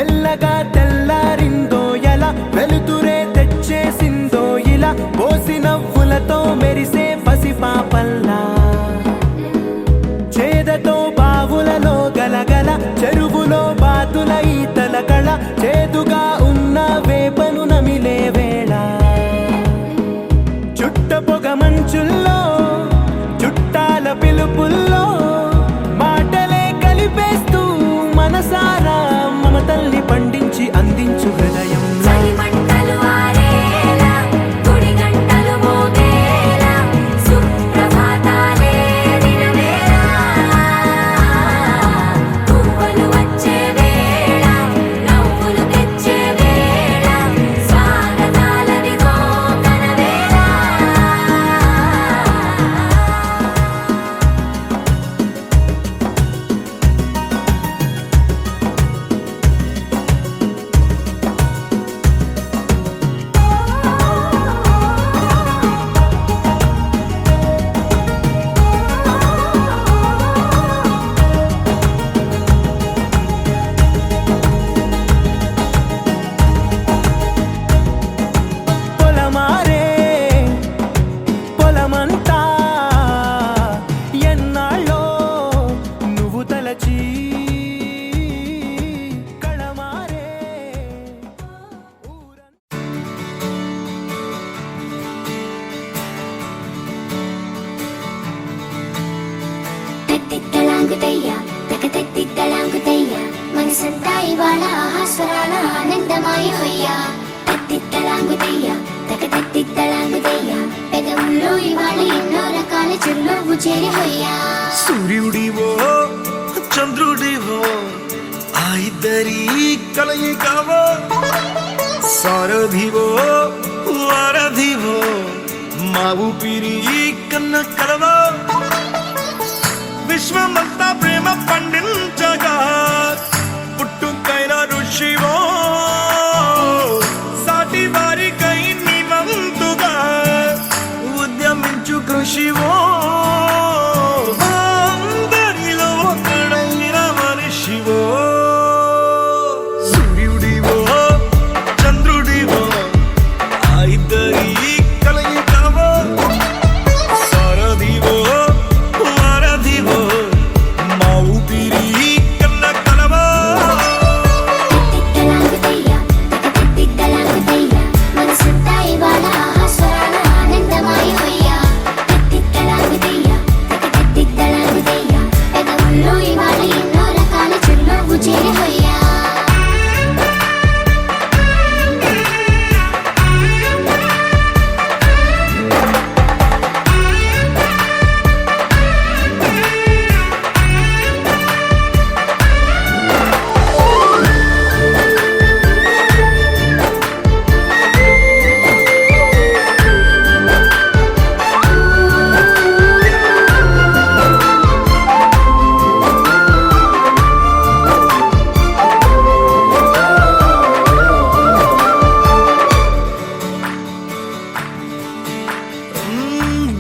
మెల్లగా తెల్లారిందో ఎలా వెలుతురే తెచ్చేసిందో ఇలా పోసి నవ్వులతో మెరిసే పసిపాపల్లా చేదతో బావులలో గలగల చెరువులో బాతుల ఈతల కళ చేదుగా ఉన్న వేపను నమిలే వేళ చుట్ట పొగ మంచుల్లో చుట్టాల పిలుపుల్లో మాటలే కలిపేస్తూ మనసారా మమతల్ని పండించి అందించు హృదయం మనసంతా ఇవాళ ఆహాస్వరాల ఆనందమాయ హొయ్యా తత్తిత్తలాంగుతయ్యా తకతత్తిత్తలాంగుతయ్యా పెదవుల్లో ఇవాళ ఎన్నో రకాల చిరునవ్వు చేరి హొయ్యా సూర్యుడివో చంద్రుడివో ఆ ఇద్దరి కలయికవో సారథివో వారధివో మా ఊపిరి కన్న కలవో విశ్వమంతా ప్రేమ పండించగా పుట్టుకైన ఋషివో సాటి వారికై నివంతుగా ఉద్యమించు కృషివో అందరిలో ఒకడైన మనిషివో సూర్యుడివో చంద్రుడివో ఆ ఇద్దరి కలయికవో సారథివో వారధివో మా ఊపిరి కన్న కలవో తత్తిత్తలాంగుతయ్యా తకతత్తిత్తలాంగుతయ్యా మనసంతా ఇవాళ ఆహాస్వరాల ఆనందమాయ హొయ్యా తత్తిత్తలాంగుతయ్యా తకతత్తిత్తలాంగుతయ్యా పెదవుల్లో ఇవాళ ఎన్నో రకాల చిరునవ్వు చేరి హొయ్యా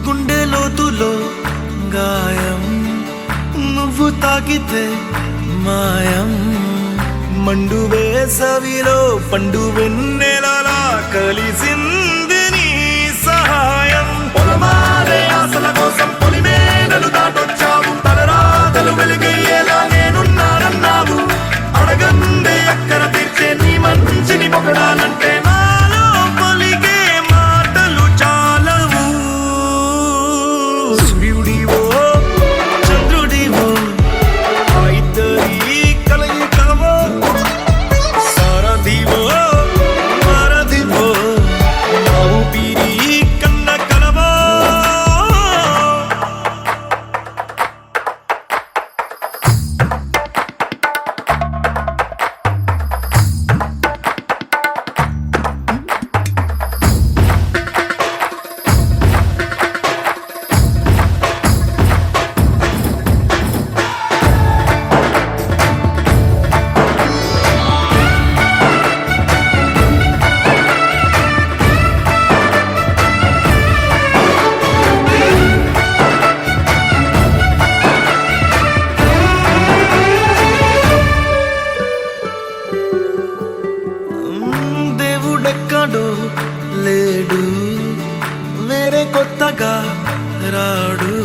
గుండె లోతులో గాయం నువ్వు తాకితే మాయం మండు వేసవిలో పండు వెన్నెలలా కలిసింది నీ సహాయం పొలమారే ఆశల కోసం పొలిమేనలు దాటొచ్చావు తలరాతలు వెలుగయ్యేలా నేనున్నానన్నావు అడగందే అక్కర తీర్చే నీ మంచిని పొగడాలంటే నాలో పలికే మాటలు చాలవు సూర్యుడివో చంద్రుడివో ఆ ఇద్దరి కలయికవో సారథివో వారధివో మా ఊపిరి కన్న కలవో ప్రేమగా రాడు.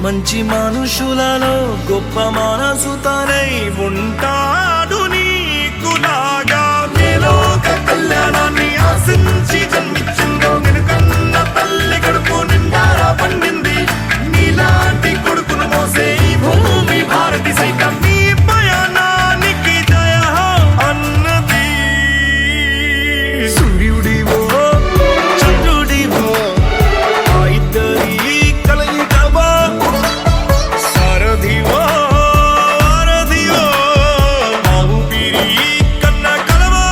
మంచి మనుషులలో గొప్ప మనసు తనై ఉంటాడు. నీకులాగా లోక కళ్యాణాన్ని ఆశించి జన్మించిందో నిన్నుకన్న తల్లి కడుపు నిండారా పండింది. నీలాంటి కొడుకును మోసే ఈ భూమి భారతి సైతం నీ పయనానికి జయ అన్నది. సూర్యుడివో చంద్రుడివో ఆ ఇద్దరి కలయికవో, సారథివో వారధివో ఆ ఊపిరి కన్న కలవో.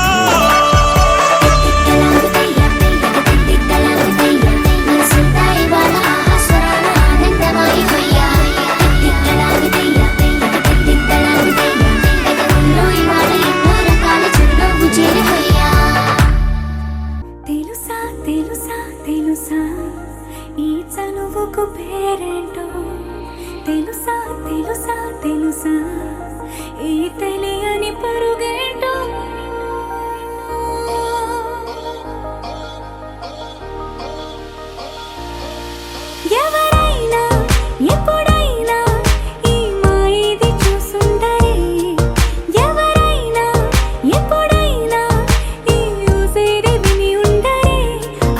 తెలుసా తెలుసా తెలుసా ఈ చనువుకు పేరేంటో, తెలుసా తెలుసా తెలుసా ఈ తెలియని పరుగేంటో. ఎవరైనా ఎప్పుడైనా ఈ మాయిది చూసుండరే, ఎవరైనా ఎప్పుడైనా ఈ ఊసేది విని ఉండరే.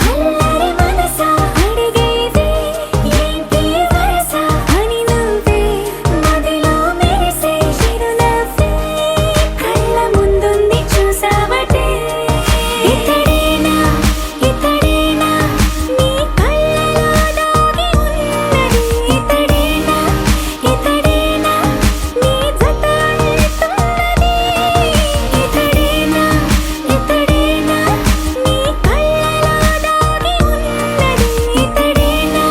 అల్లరి మనసా అడిగేది ఏంటి వరస అని నువ్వే మదిలో మెరిసే చిరునవ్వే కళ్ళ ముందుంది చూసావటే. ఇతడేనా ఇతడేనా నీ కళ్ళలో దాగి ఉన్నది, ఇతడేనా ఇతడేనా నీ జత అంటున్నది, ఇతడేనా ఇతడేనా నీ కళ్ళలో దాగి ఉన్నది, ఇతడేనా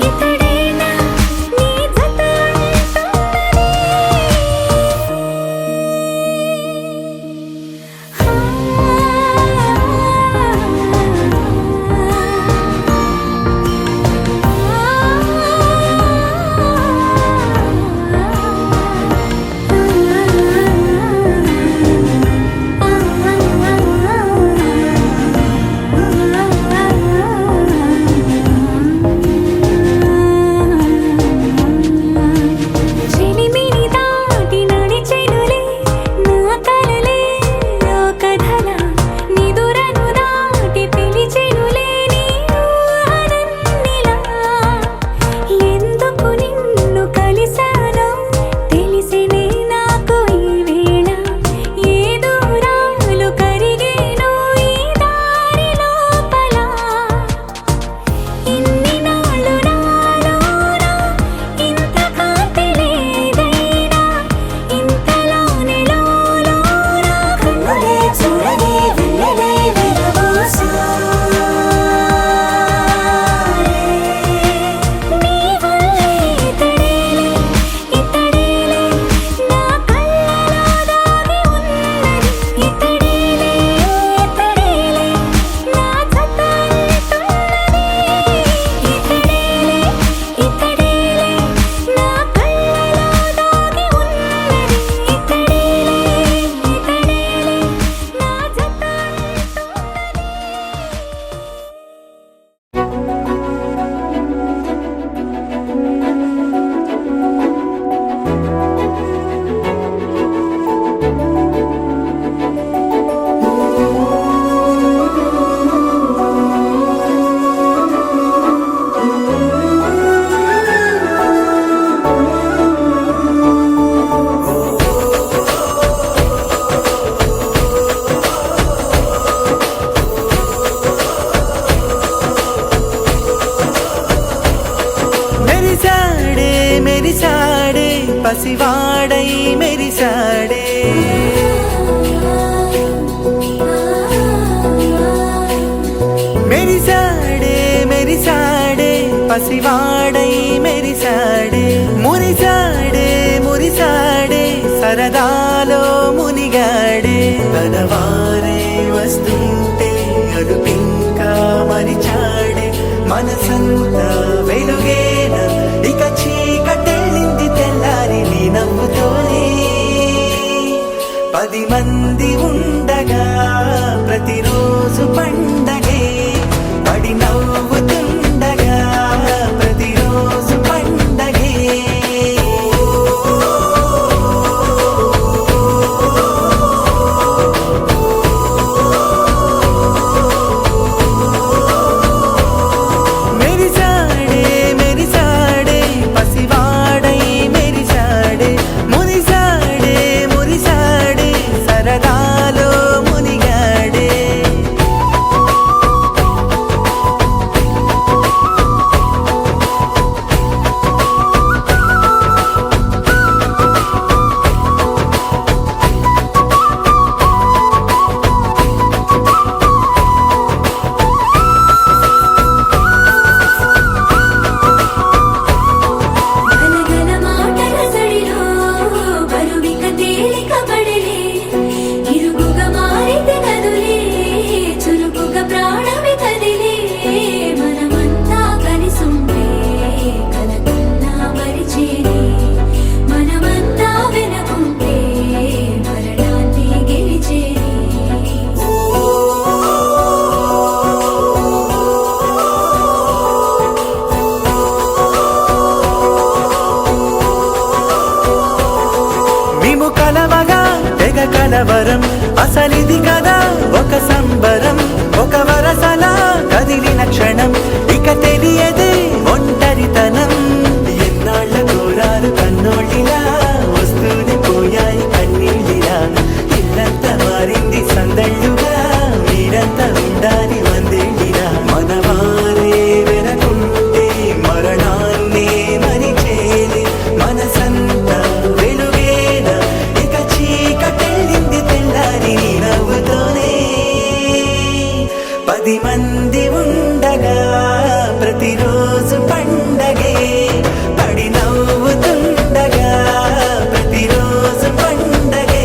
ఇతడేనా నీ జత చెలిమిని దాటి నడిచెనులే నా కలలే ఓ కథల, నిదురను దాటి పిలిచెనులే నీ ఊహలన్నిలా. ఎందుకు నిన్ను కలిసానో తెలిసినే నాకు ఈ వేళ, ఏ దూరాలు కరిగేనో ఈ దారి లోపల. ఇన్ని నాళ్ళు నాలోన ఇంత కాంతి లేదైనా, ఇంతలోనే లోలోన కన్నులే చూడని వెన్నెలే విరబూసాయే. నీ వల్లే ఇతడేలే ఇతడేలే నా కళ్ళలో దాగి ఉన్నది, ఇతడేలే ఇతడేలే నా జత అంటున్నది, ఇతడేలే ఇతడేలే నా కళ్ళలో దాగి ఉన్నది, ఇతడేలే ఇతడేలే నా జత మెరిసాడే మెరిసాడే పసివాడై మెరిసాడే, మెరిసాడే మెరిసాడే పసివాడై మెరిసాడే. మురిసాడే మురిసాడే సరదాలో మునిగాడే. తనవారే వస్తుంటే అడుపింకా మరిచాడే. మనసంతా వెలుగేన ఇక చీకటెళ్ళింది తెల్లారి నీ నవ్వుతోనే. 10 మంది ఉండగా ప్రతిరోజు పండగే పడి నవ్వుతుండగా మేము కలవగా తెగ కలవరం అసలిది కదా ఒక సంబరం ఒక వరసలా కదిలిన క్షణం ఇక తెలియదే ఒంటరితనం ఎన్నాళ్ళ కోరాలు కన్నోళ్ళిలా వస్తూనే పోయాయి కన్నీళ్ళిలా ఇల్లంతా మారింది సందళ్ళుగా మీరంతా ఉండాలి వందేళ్ళిలా మనవారే వెనకుంటే మరణాన్నే మరిచేది మనసంతా వెలుగేన ఇక చీకటెళ్ళింది తెల్లారి నీ నవ్వుతోనే 10 మంది ఉండగా ప్రతిరోజు పండగే పడి నవ్వుతుండగా ప్రతిరోజు పండగే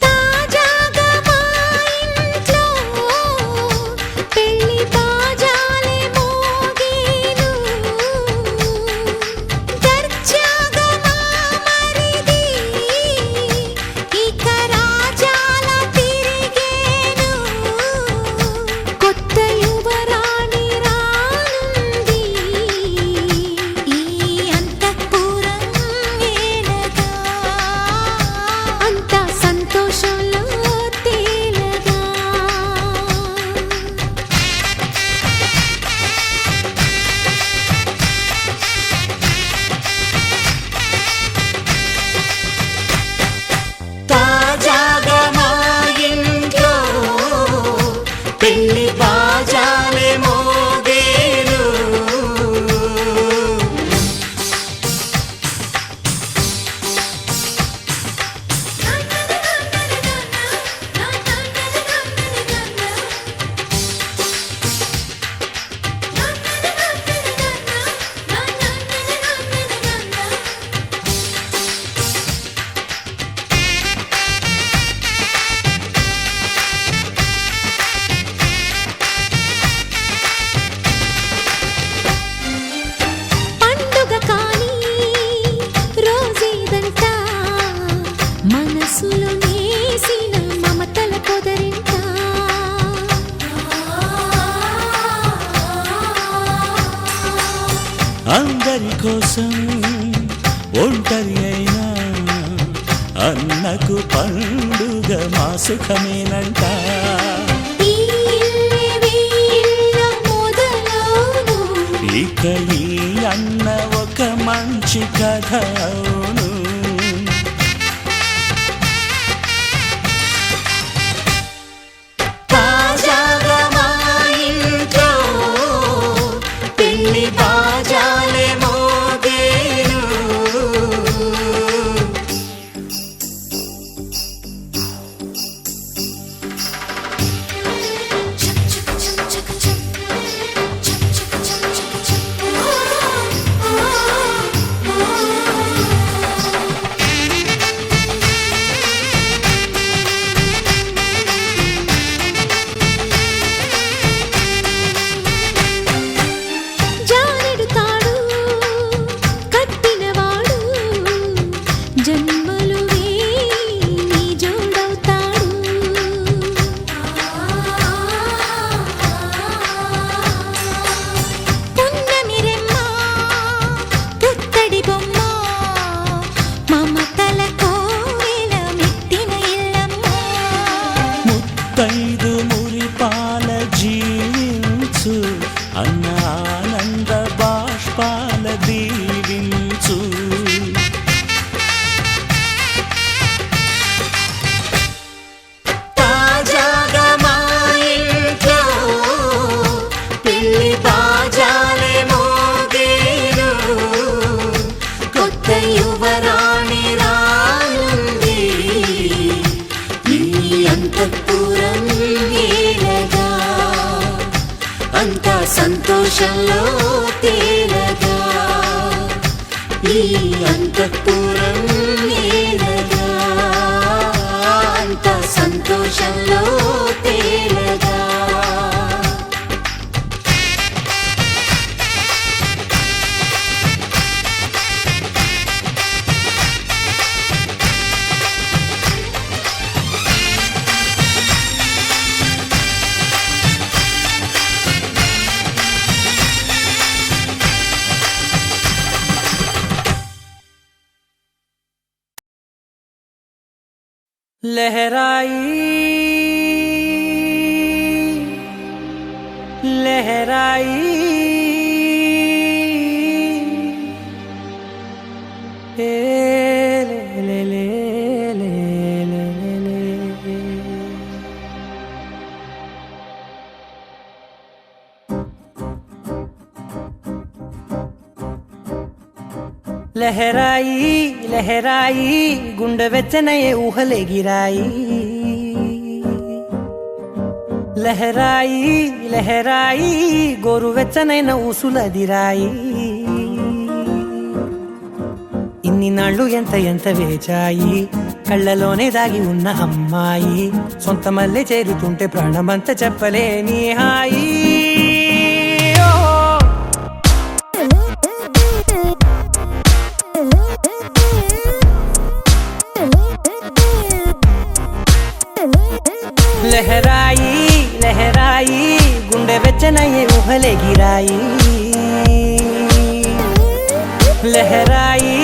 తాజాగా మా ఇంట్లో పెళ్లి బాజాలే మోగేను దర్జాగా మా మరిది ఇక రాజాల తిరిగేను కొత్త యువరాణి రానుంది ఈ అంతఃపురం ఏలగా అంతా సంతోషంలో తేలగా తాజాగా మా ఇంట్లో పెళ్లి బాజాలే మోగేను పండుగ కాని రోజేదంట మనసులో నేసిన మమతల పొదరింట అందరి కోసం ఒంటరి అయినా అన్నకు పండుగ మా సుఖమేనంట ఈ ఇల్లే వీళ్ళ మొదలవును ఇక ఈ అన్న ఒక మంచి కథ అవును తాజాగా మా ఇంట్లో పెళ్లి బాజాలే మోగేను ఆ ఈ అంతఃపురం ఏలగా అంత సంతోషంలో తేలగా लहराई लहराई ए ले ले ले ले ले ले लहराई लहराई गुंड వెచ్చనయే ఊహలే గిరాయి లహరాయి లహరాయి గోరు వెచ్చనైన ఊసులదిరాయి ఇన్ని నాళ్ళు ఎంత ఎంత వేచాయి కళ్ళలోనే దాగి ఉన్న అమ్మాయి సొంత మల్లె చేరుతుంటే ప్రాణమంత చెప్పలేని హాయి लहराई लहराई गुंडे వెచ్చనయే ఊహలే గిరాయి లహరాయి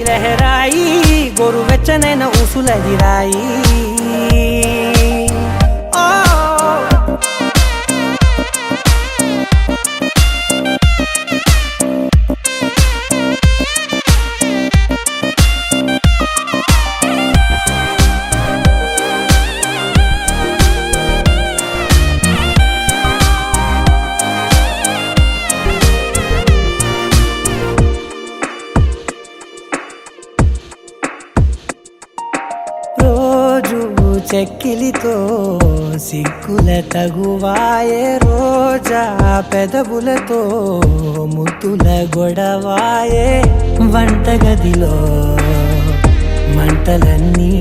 లహరాయి గోరు వెచ్చనైన ఊసులదిరాయి చెక్కిలితో సిగ్గుల తగువాయే రోజా పెదవులతో ముద్దుల గొడవాయే వంటగదిలో మంటలన్నీ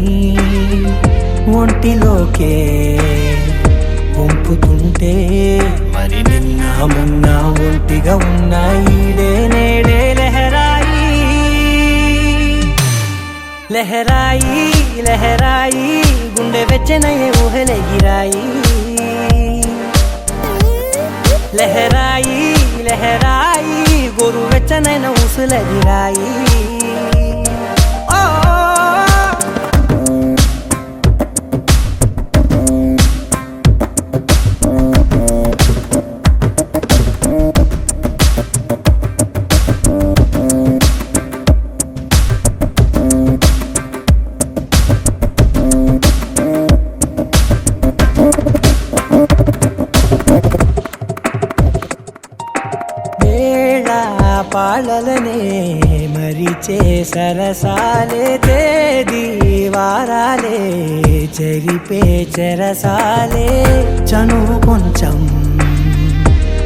ఒంటిలోకే వంపుతుంటే మరి నిన్న మొన్న ఒంటిగా ఉన్న ఈడే నేడే లహరాయి లహరాయి లహరాయి గుండె వెచ్చనయే ఊహలే గిరాయి లహరాయి లహరాయి గోరు వెచ్చనైన ఊసులదిరాయి పాలలనే మరిచే సరసాలే తేదీ వారాలే చెరిపే చెరసాలే చనువు కొంచెం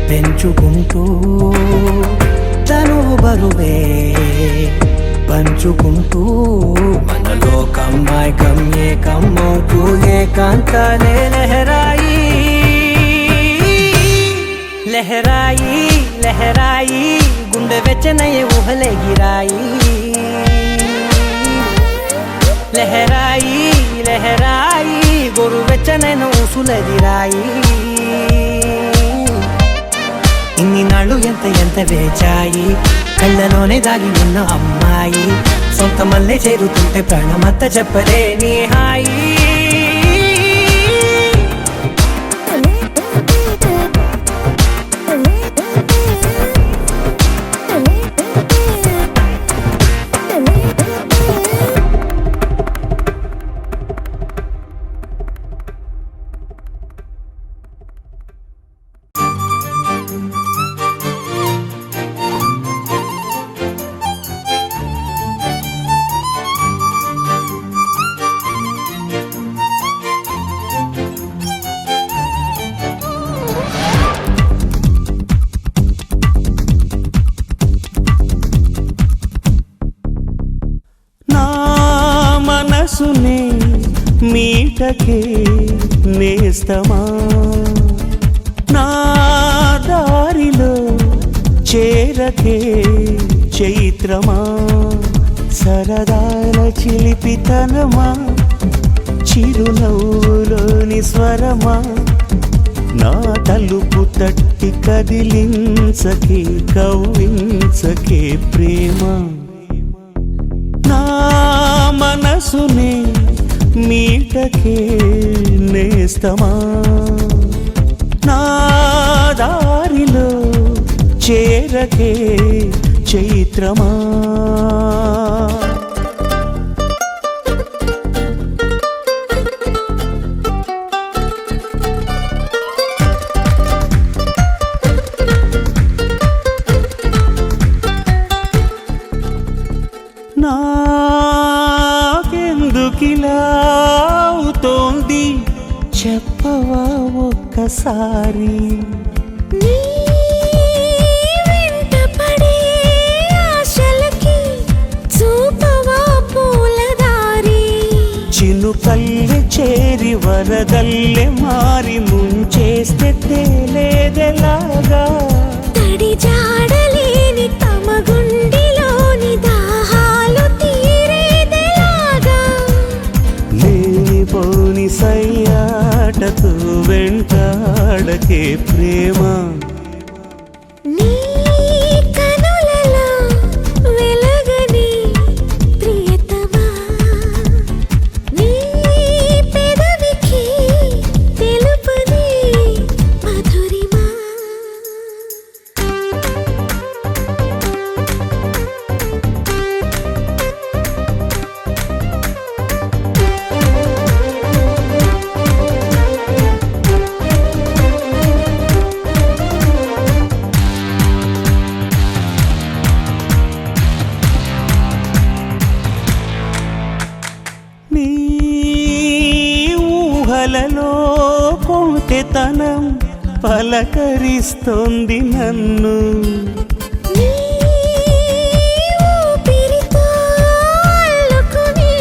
పెంచుకుంటూ తనువు బరువే పంచుకుంటూ మనలో కమ్మాయి కమ్మే కమ్మవుతూ ఏకాంతాలే లహరాయి లహరాయి లహరాయి గుండె వెచ్చనయే ఊహలే గిరాయి లహరాయి లహరాయి గోరు వెచ్చనైన ఊసులదిరాయి ఇన్ని నాళ్ళు ఎంత ఎంత వేచాయి కళ్ళలోనే దాగి ఉన్న అమ్మాయి సొంత మల్లె చేరుతుంటే ప్రాణమంత చెప్పలేని హాయి మనసునే మీటకే నేస్తమా నా దారిలో చేరకే చైత్రమా సరదాల చిలిపితనమా చిరునవ్వులోని స్వరమా నా తలుపు తట్టి కదిలించకే కవ్వించకే ప్రేమ నా మనసునే మీటకే నేస్తమా నా దారిలో చేరకే చైత్రమా నాకెందుకిలా అవుతోంది చెప్పవా ఒక్కసారి నీ వెంటపడే ఆశలకి చూపవా పూలదారి చినుకల్లె చేరి వరదల్లె మారి ముంచేస్తే తేలేదెలాగా తడి జాడలేని తమ గుండెలోని దాహాలు తీరేదెలాగా లేనిపోని సయ్యాటతో వెంటాడకే ప్రేమ నీ కనులలో వెలగని ప్రియతమా నీ పెదవికి తెలుపని మధురిమా నీ ఊహలలో కొంటెతనం పలకరిస్తోంది నన్ను నీ ఊపిరితో అల్లుకుని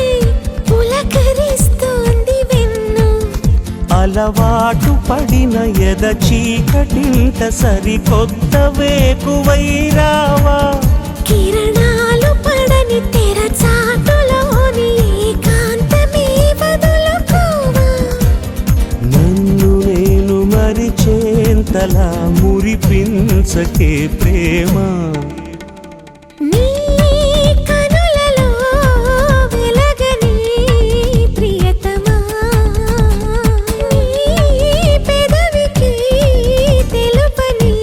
పులకరిస్తోంది వెన్ను అలవాటు పడిన ఎద చీకటింట సరికొత్త వేకువై రావా కిరణాలు పడని తెర చాటులోని ఏకాంతమే వదులుకోవా నన్ను నేను మరిచేంతలా మురిపించకే ప్రేమ నీ కనులలో వెలగని ప్రియతమా నీ పెదవికి తెలుపని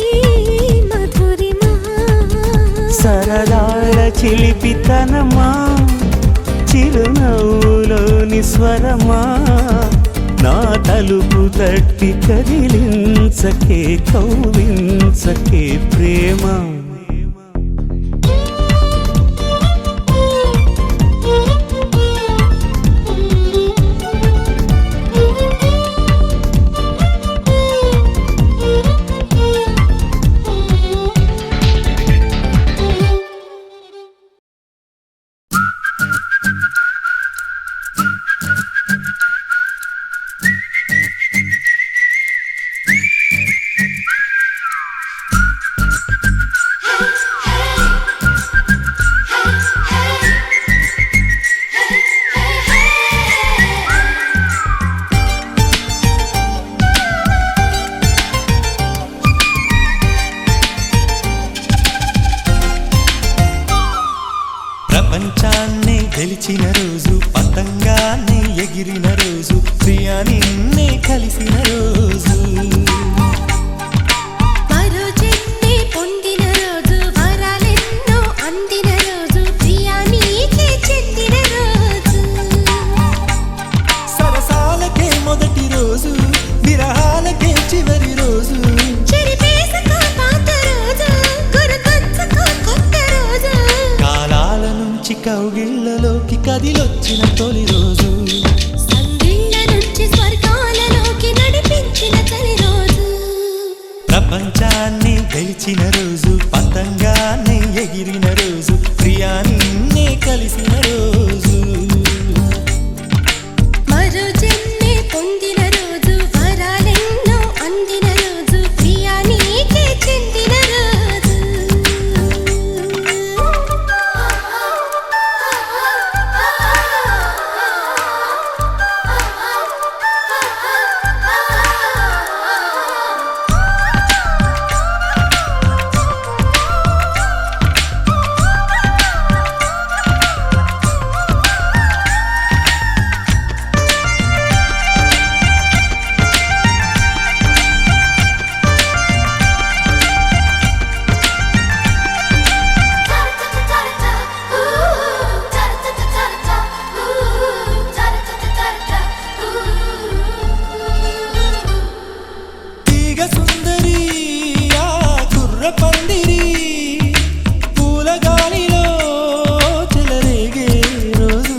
మధురిమా సరదాల చిలిపితనమా చిరునవ్వులోని స్వరమా నా తలుపు తట్టి కదిలించకే కవ్వించకే ప్రేమ ప్రపంచాన్ని గెలిచిన రోజు పతంగాన్ని ఎగిరిన రోజు ప్రియా నిన్నే కలిసిన రోజు మరో చెట్టే పొందిన రోజు వరాలెన్నో అందిన రోజు ప్రియా నీకే చెందిన రోజు సరసాలకే మొదటి రోజు విరహాలకే చివరి రోజు చెరిపేసుకో పాత రోజు గుర్తొచ్చుకో కొత్త రోజు కాలాల నుంచి కౌగిళ్ళలోకి కదిలొచ్చిన తొలి రోజు సందిళ్ళ నుంచి స్వర్గాలలోకి నడిపించిన తొలి రోజు ప్రపంచాన్ని గెలిచిన రోజు పతంగాన్ని ఎగిరిన రోజు ప్రియా నిన్నే కలిసిన రోజు మరో జన్మే పొందిన రోజు వరాలెన్నో అందిన రోజు ప్రియా నీకే చెందిన రోజు తీగ సుందరి ఆ కుర్ర పందిరి పూల గాలిలో చెలరేగే రోజు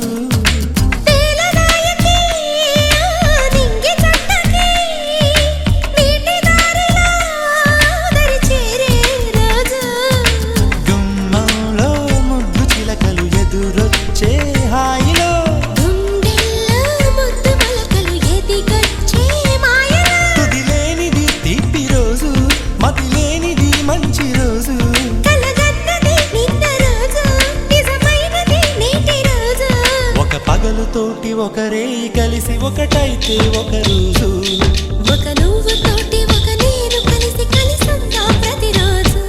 తేలదాయకి నింగి చట్టకి నీటి దారిలో దరి చేరే రోజు గుమ్మంలో ముద్దు చిలకలు ఎదురొచ్చే హాయిలో గుండెల్లో ముద్దు మొలకలు ఎదిగొచ్చే మాయలో తుదిలేనిది తీపి రోజు మతిలేనిది మంచి రోజు కలగన్నది నిన్న రోజు నిజమైనది నేటి రోజు ఒక పగలుతోటి ఒకరే కలిసి ఒకటైతే ఒక రోజు ఒక నువ్వు తోటి ఒక నేను కలిసి కలిసుందా ప్రతిరోజు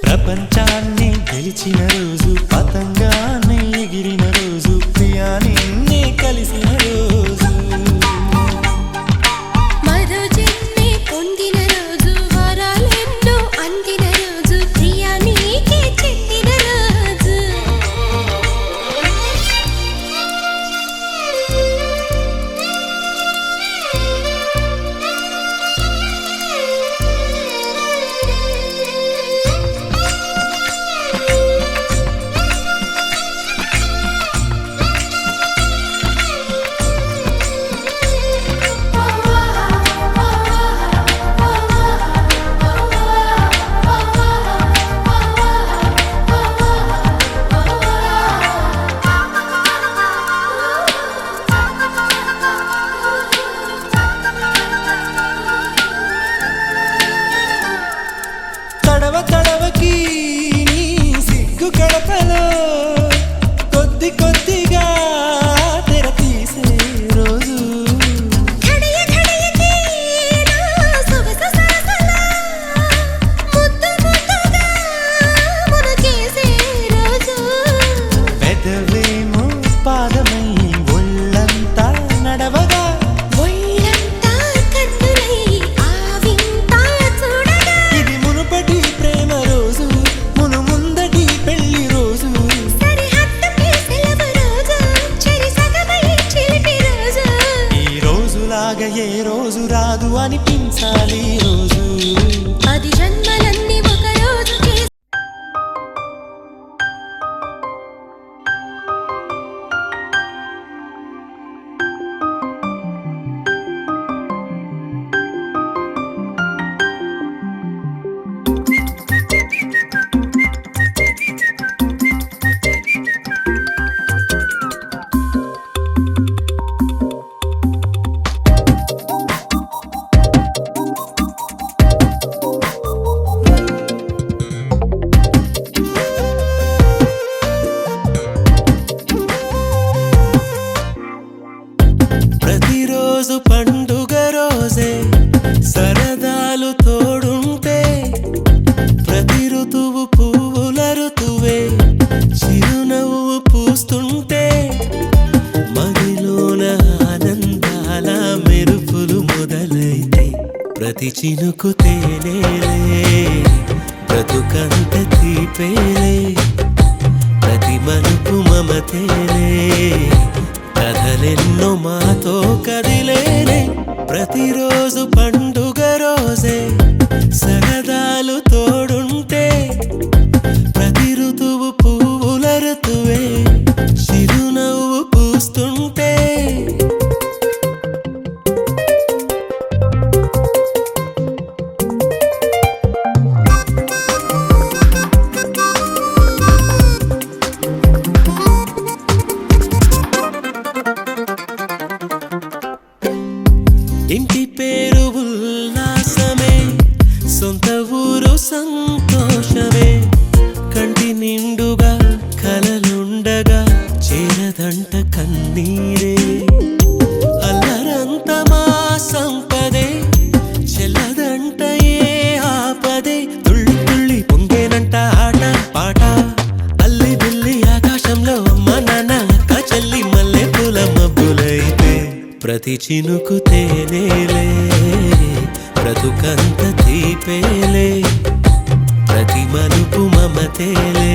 ప్రపంచాన్ని గెలిచిన రోజు పతంగాన్ని ఎగిరిన రోజు ప్రియా నిన్నే కలిసిన రోజు మరో జన్మే పొందిన రోజు వరాలెన్నో అందిన రోజు ప్రియా నీకే చెందిన రోజు తడవ తడవకి నీ సిగ్గు గడపలో కొద్ది కొద్దిగా తెర తీసే రోజు ఖడియ ఖడియకి నా సొగసు సరసలా ముద్దు ముద్దుగా మునకేసే రోజు పెదవేమో పాదమై ఒళ్ళంతా నడవగా ఒళ్ళంతా కన్నులై ఆవింతా చూడగా ఇది మునుపటి ప్రేమ రోజు మును ముందటి పెళ్లి రోజు సరిహద్దుకి సెలవు రోజు చెరి సగమై చిలిపి రోజు ఈ రోజులాగా ఏ రోజు రాదు అనిపించాలి ఈ రోజు పది జన్మలన్నీ ఒక రోజు చేసి ప్రతిరోజు పండుగ రోజే సరదాలు తోడుంటే ప్రతి ఋతువు పువ్వుల ఋతువే చిరునవ్వు పూస్తుంటే మదిలోన ఆనందాల మెరుపులు మొదలైతే ప్రతి చినుకు తేనేలే బ్రతుకంత తీపేలే ప్రతి మలుపు మమతేలే కథలెన్నో మాతో కదిలేనే ప్రతిరోజు పండుగ రోజే సరదాలు తోడుంటే ప్రతి ఋతువు పువ్వుల ఋతువే చిరునవ్వు పూస్తుంటే ప్రతి చినుకు తేనేలే బ్రతుకంత తీపేలే ప్రతి మలుపు మమతేలే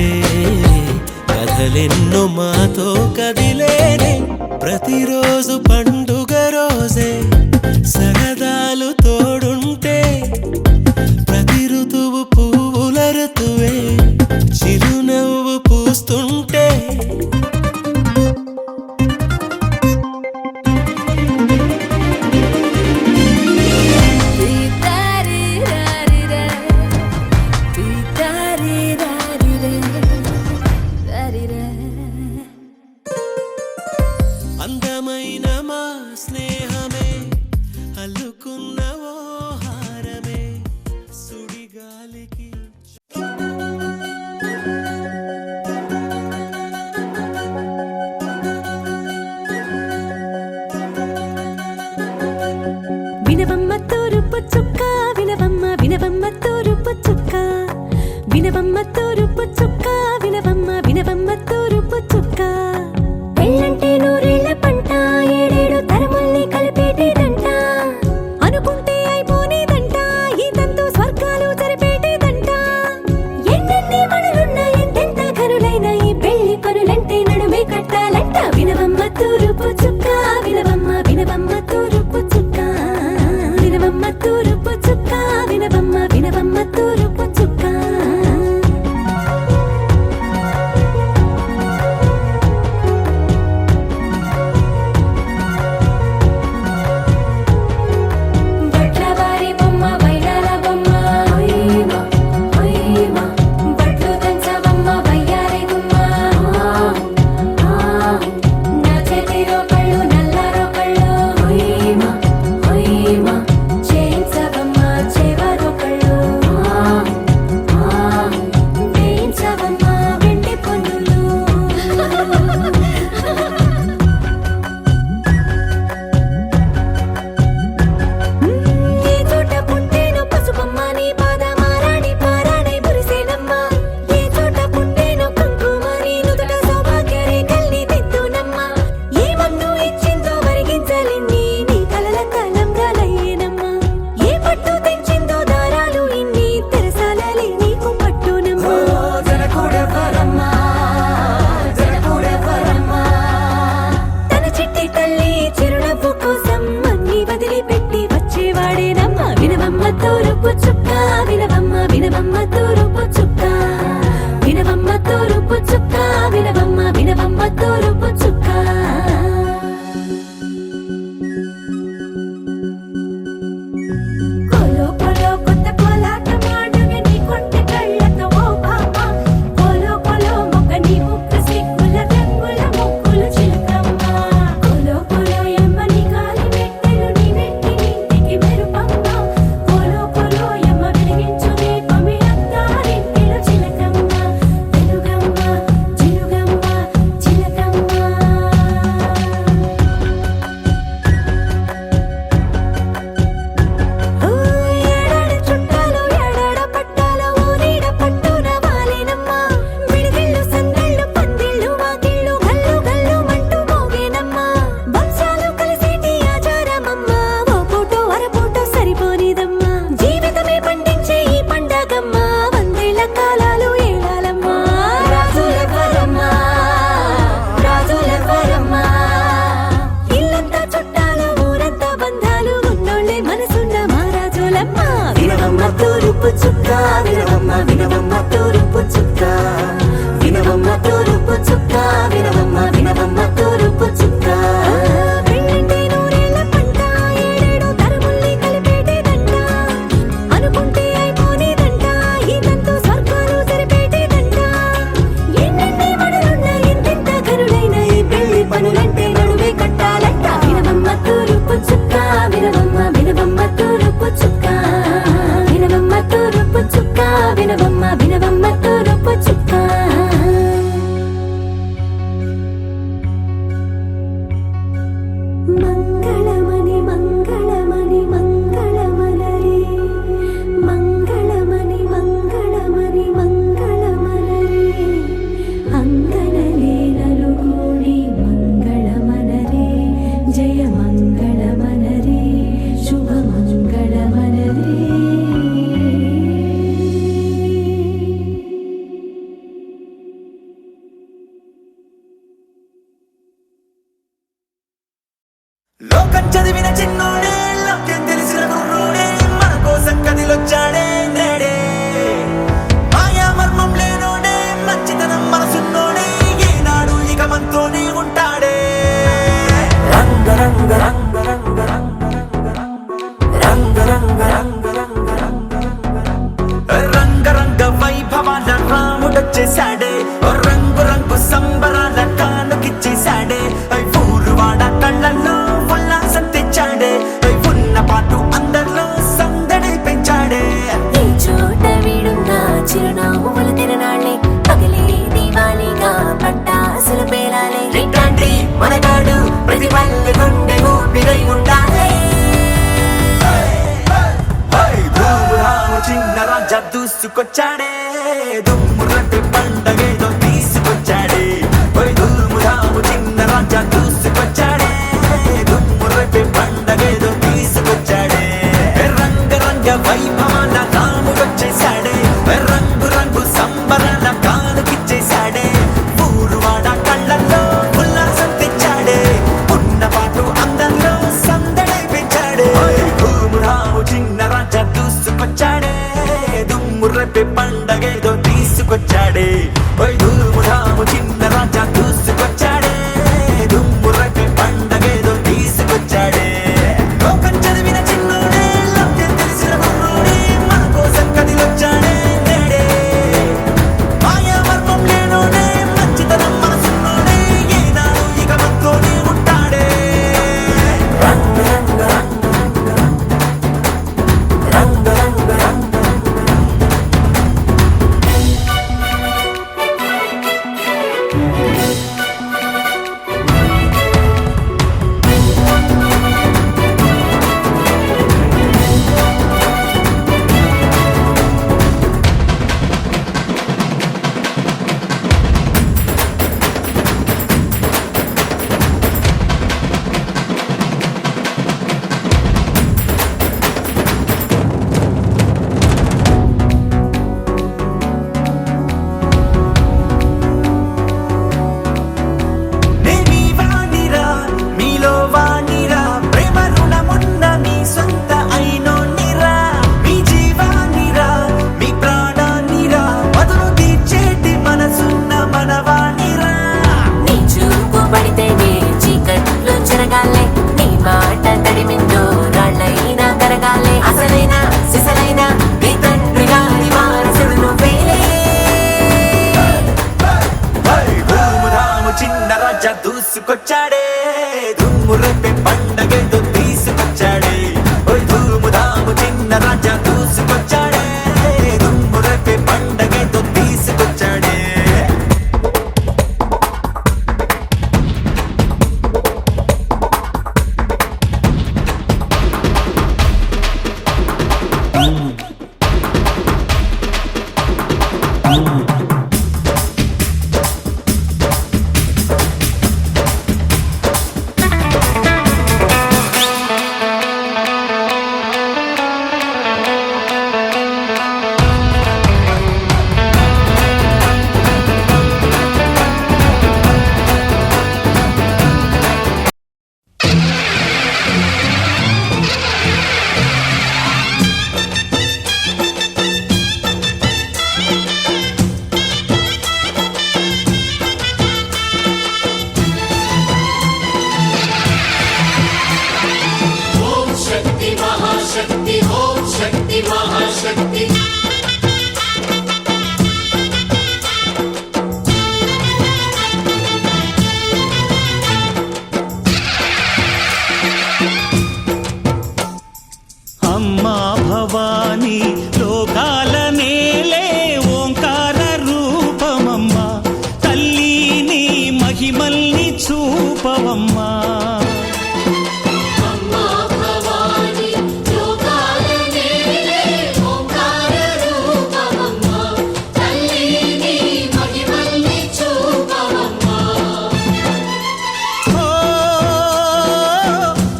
కథలెన్నో మాతో కదిలేనే ప్రతిరోజు పండుగ రోజే సరదాలు తోడుంటే ప్రతి ఋతువు పువ్వుల ఋతువే చిరునవ్వు పూస్తుంటే అందమైన మా స్నేహమే అల్లుకున్న ఓ హారమే సుడిగాలికి వినవమ్మ తూరుపు చుక్క వినవమ్మ వినవమ్మ తూరుపు చుక్క వినవమ్మ తూరుపు చుక్క వినవమ్మ వినవమ్మ తూరుపు చుక్క పెళ్ళంటే నూరేళ్ల పంట ఏడేడు తరముల్ని కలిపేటేదంట అనుకుంటే అయిపోనేదంట ఈ తంతు స్వర్గాలు జరిపేటేదంట ఎన్నెన్ని మనులున్నా ఎంతెంత కరులైన ఈ పెళ్లి పనులంటే నడుమే కట్టాలంట వినవమ్మ తూరుపు చుక్క వినవమ్మ వినవమ్మ తూరుపు చుక్క వినవమ్మ తూరుపు చుక్క వినవమ్మ వినవమ్మ తూరుపు చుక్క బట్లవారి బొమ్మ వైరాల బొమ్మ ఓయమా ఓయమా బట్లు దంచవమ్మ వయ్యారి గుమ్మ నా చేతిలో కళ్ళు నల్లారో కళ్ళు ఓయమా ఓయమా చేయించవమ్మ చేవారో కళ్ళు వేయించవమ్మ వెండి పన్నులు ఏ చోట పుట్టేనో పసుపమ్మ నీ పాదమారాణి పారాణై మురిసేనమ్మ ఏ చోట పుట్టేనో కుంకుమ నీ నుదుట సౌభాగ్య రేఖల్ని దిద్దునమ్మ ఏ మన్ను ఇచ్చిందో వరిగించలిన్ని నీ కలల కలంబ్రాలయ్యేనమ్మ ఏ పట్టు తెంచిందో దారాలు ఇన్ని తెరసాలలే నీకు పట్టునమ్మ జనకూడెవరమ్మ జనకూడెవరమ్మ తన చిట్టి తల్లి చిరునవ్వు కోసం అన్ని వదిలిపెట్టి వచ్చేవాడేనమ్మ వినవమ్మ తూరుపు చుక్క వినవమ్మ వినవమ్మ తూరుపు చుక్క వినవమ్మ తూరుపు చుక్క వినవమ్మ వినవమ్మ తూరుపు చుక్క కోలో కోలో కొత్త కోలాటం ఆడవే నీ కొంటె కళ్ళతో ఓ బామ్మ కోలో కోలో మొక్క నీ ముక్కు సిగ్గుల రంగుల ముక్కులు చిలకమ్మ కోలో కోలో ఎమ్మ నీ కాలి మెట్టెలు నీ నెట్టి నింటికి మెరుపమ్మ కోలో కోలో ఎమ్మ వెలిగించు దీపమే అత్తారింటిలో చిలకమ్మ వెలుగమ్మ చిలుగమ్మ చిలకమ్మ ఏడాడ చుట్టాలు ఏడాడ పట్టాలు ఓ నీడ పట్టున వాలేనమ్మ విడిదిళ్ళు సందళ్ళు పందిళ్ళు వాకిళ్ళు గల్లు గల్లు మంటూ మోగేనమ్మ వంశాలు కలిసేటి ఆచారమమ్మ ఓ పూటో అరపూటో సరిపోనిదమ్మ జీవితమే పండించే ఈ పండగమ్మ వందేళ్ల కాలాలు ఏలాలమ్మ రాజులెవరమ్మ రాజులెవరమ్మ ఇల్లంతా చుట్టాలు ఊరంతా బంధాలు ఉన్నోళ్ళే మనసున్న మహారాజులమ్మ వినవమ్మ తూరుపు చుక్క వినవమ్మ వినవమ్మ తూరుపు చుక్క వినవమ్మ తూరుపు చుక్క వినవమ్మ వినవమ్మ తూరుపు చుక్క పెళ్ళంటే నూరేళ్ల పంట ఏడేడు తరముల్ని కలిపేటేదంట అనుకుంటే అయిపోనేదంట ఈ తంతు స్వర్గాలు జరిపేటేదంట ఎన్నెన్ని మడులున్నా ఎంతెంత కరులైన ఈ పెళ్లి పనులంటే నడుమే కట్టాలంట వినవమ్మ తూరుపు చుక్క వినవమ్మ వినవమ్మ తూరుపు చుక్క వినవమ్మ తూరుపు చుక్క లోకం చదివిన చిన్నోడే లోకం తెలిసిన గుర్రోడే మన కోసం కదిలొచ్చాడే నేడే మాయా మర్మం లేనోడే మంచితనం మనసున్నోడే ఏనాడు ఇక మనతోనే ఉంటాడే రంగ రంగ రంగ రంగ రంగ రంగ రంగ రంగ రంగ రంగ వైభవాల రాముడొచ్చేశాడే రంగు రంగు సంబరాల కానుకిచ్చేశాడే ఊరువాడ కళ్ళల్లో ఉల్లాసం తెచ్చాడే ఉన్న పాటు అందరిలో సందడి పెంచాడే ఏ చోట వీడున్నా చిరునవ్వులు తిరనాళ్ళే పగలే దీవాళిగా పట్టాసులు పేలాలే రిట్టండి మనగాడు ప్రతి పల్లె గుండె ఊపిరై ఉండాలి ధూమురాము చిన్న రాజా దూసుకొచ్చాడే దుమ్ము రంటి పండగేదో తీసుకొచ్చాడే ధూమురాము చిన్న రాజా దూసుకొచ్చాడే దుమ్ము రంటి పండగేదో తీసుకొచ్చాడే రంగ రంగ వైభవాల రాముడొచ్చేశాడే రంగు రంగు సంబరాల కానుకిచ్చేశాడే ఊరువాడ కళ్ళల్లో ఉల్లాసం తెచ్చాడే ఉన్న పాటు అందరిలో సందడి పెంచాడే ధూమురాము చిన్న రాజా దూసుకొచ్చాడే దుమ్ము రేపే పండగేదో తీసుకొచ్చాడే ధూమురాము చిన్న రాజా దూసుకొచ్చాడే దుమ్ము రేపే పండగేదో తీసుకొచ్చాడే లోకం చదివిన చిన్నోడే లోకం తెలిసిన గుర్రోడే మన కోసం కదిలొచ్చాడే నేడే మాయా మర్మం లేనోడే మంచితనం మనసున్నోడే ఏనాడు ఇక మనతోనే ఉంటాడే రంగ రంగ రంగ రంగ రంగ నేనీ వాణిరా మీలో వాణిరా ప్రేమ రుణమున్న మీ సొంత అయినోనిరా మీ జీవానిరా మీ ప్రాణానిరా మధురు తీర్చేటి మనసున్న మనవాణిరా నీ చూపు పడితేనే చీకట్లు చెరగాలే నీ మాట తడిమిందో రాళ్ళైనా కరగాలే అసలైన సిసలైన నీ తండ్రి గారి వారసుడు నువ్వేలే ధూమురాము చిన్న రాజా దూసుకొచ్చాడే దుమ్ము రేపే పండగేదో తీసుకొచ్చాడే ధూమురాము చిన్న రాజా దూసుకొచ్చాడే దుమ్ము రేపే పండగేదో తీసుకొచ్చాడే అమ్మా భవానీ లోకాల నేలే ఓంకార రూపమమ్మా తల్లి నీ మహిమల్ని చూపవమ్మా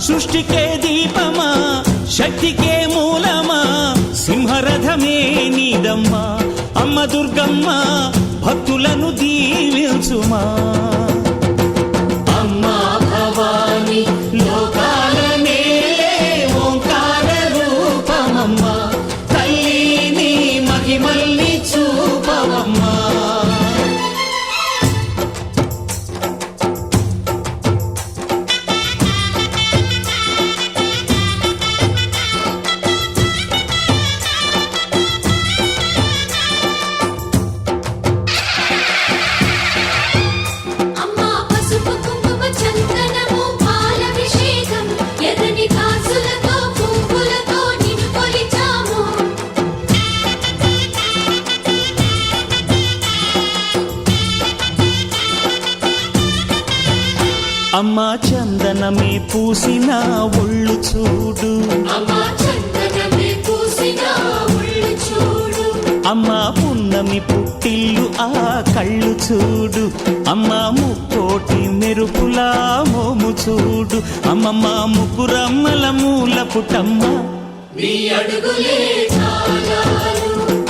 సృష్టికే దీపమా శక్తికే మూలమా సింహరథమే నీదమ్మా అమ్మ దుర్గమ్మ భక్తులను దీవించుమా అమ్మా భవాని లోకా అమ్మా చందనమే పూసిన ఒళ్ళు చూడు, అమ్మా పున్నమి పుట్టిల్లు ఆ కళ్ళు చూడు, అమ్మా ముక్కోటి మెరుపులా మోము చూడు, అమ్మమ్మ ముగ్గురమ్మల మూల పుట్టమ్మ,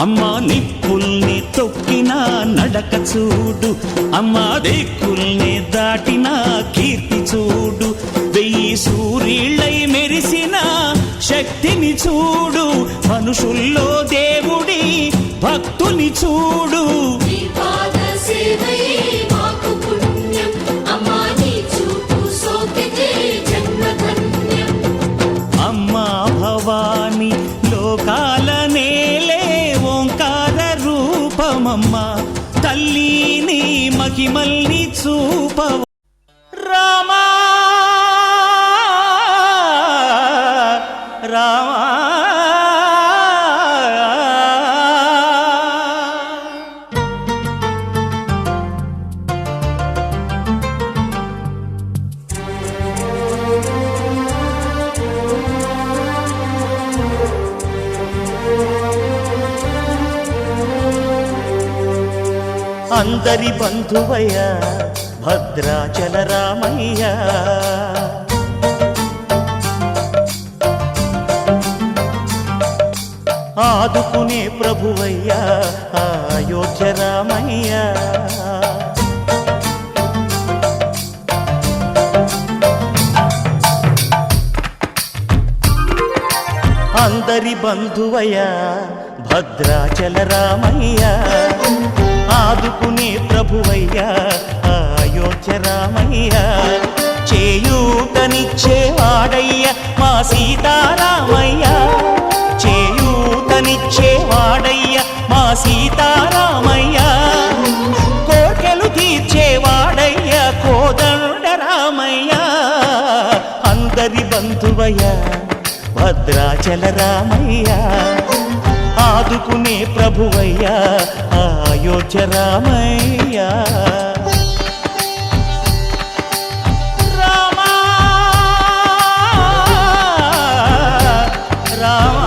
అమ్మా నిప్పుల్ని తొక్కిన నడక చూడు, అమ్మా దిక్కుల్ని దాటిన కీర్తి చూడు, 1000 సూర్యుళ్ళై మెరిసిన శక్తిని చూడు, మనుషుల్లో దేవుడి భక్తుని చూడు. అమ్మా భవాని లోకాల నేలే ఓంకార రూపమమ్మ, తల్లిని మహిమల్ని చూపవ. రామా రామా అందరి బంధువయ్య భద్రాచల రామయ్య, ఆదుకునే ప్రభువయ్య అయోధ్య రామయ్య, అందరి బంధువయ్య భద్రాచల రామయ్య, ఆదుకునే ప్రభువయ్య అయోధ్య రామయ్య, చేయూతనిచ్చేవాడయ్య మా సీతారామయ్య, చేయూతనిచ్చేవాడయ్య మా సీతారామయ్య, కోర్కెలు తీర్చేవాడయ్య కోదండ రామయ్య, అందరి బంధువయ్య భద్రాచల రామయ్య, ఆదుకునే ప్రభువయ్య అయోధ్య రామయ్య. రామా రామా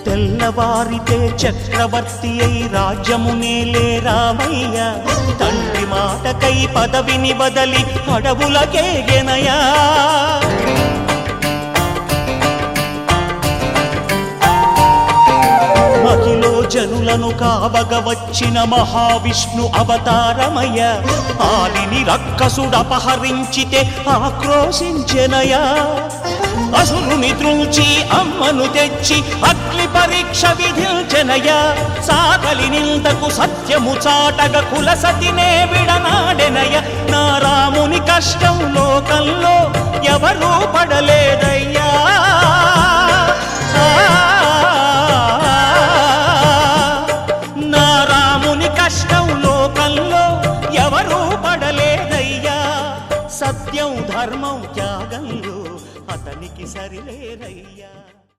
తెల్లవారితే చక్రవర్తి అయి రాజ్యమునేలే రామయ్య, తండ్రి మాటకై పదవిని బదలి అడవులకేగెనయా, మహిలో జనులను కావగ వచ్చిన మహావిష్ణు అవతారమయ్య, ఆలిని రక్కసుడపహరించితే ఆక్రోశించెనయా, అసురుని త్రుంచి అమ్మను తెచ్చి అగ్ని పరీక్ష విధించెనయ, సాగలి నిందకు సత్యము చాటగ కుల సతినే విడనాడెనయ, నా రాముని కష్టం లోకంలో ఎవరూ పడలేదయ్యా, నా రాముని కష్టం లోకంలో ఎవరూ పడలేదయ్యా, సత్యం ధర్మం త్యాగంలో అతనికి సరిలేరయ్యా.